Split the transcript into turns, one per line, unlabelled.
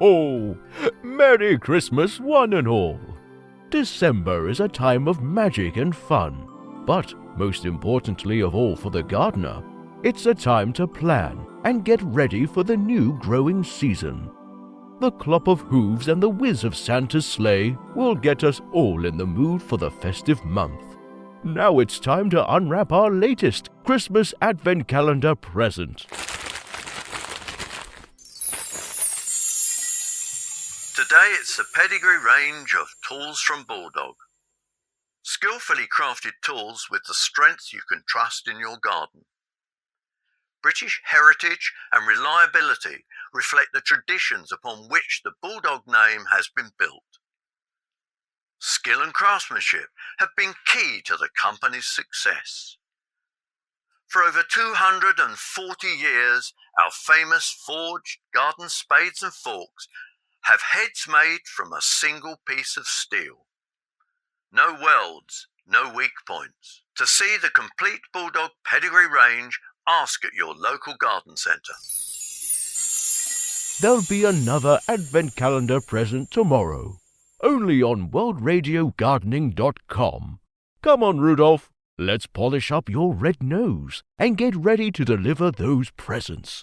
ho! Merry Christmas, one and all! December is a time of magic and fun, but most importantly of all for the gardener, it's a time to plan and get ready for the new growing season. The clop of hooves and the whiz of Santa's sleigh will get us all in the mood for the festive month. Now it's time to unwrap our latest Christmas Advent Calendar present.
Today it's the Pedigree range of tools from Bulldog. Skillfully crafted tools with the strength you can trust in your garden. British heritage and reliability reflect the traditions upon which the Bulldog name has been built. Skill and craftsmanship have been key to the company's success. For over 240 years, our famous forged garden spades and forks have heads made from a single piece of steel. No welds, no weak points. To see the complete Bulldog Pedigree range, ask at your local garden centre.
There'll be another Advent Calendar present tomorrow, only on worldradiogardening.com. Come on, Rudolph, let's polish up your red nose and get ready to deliver those presents.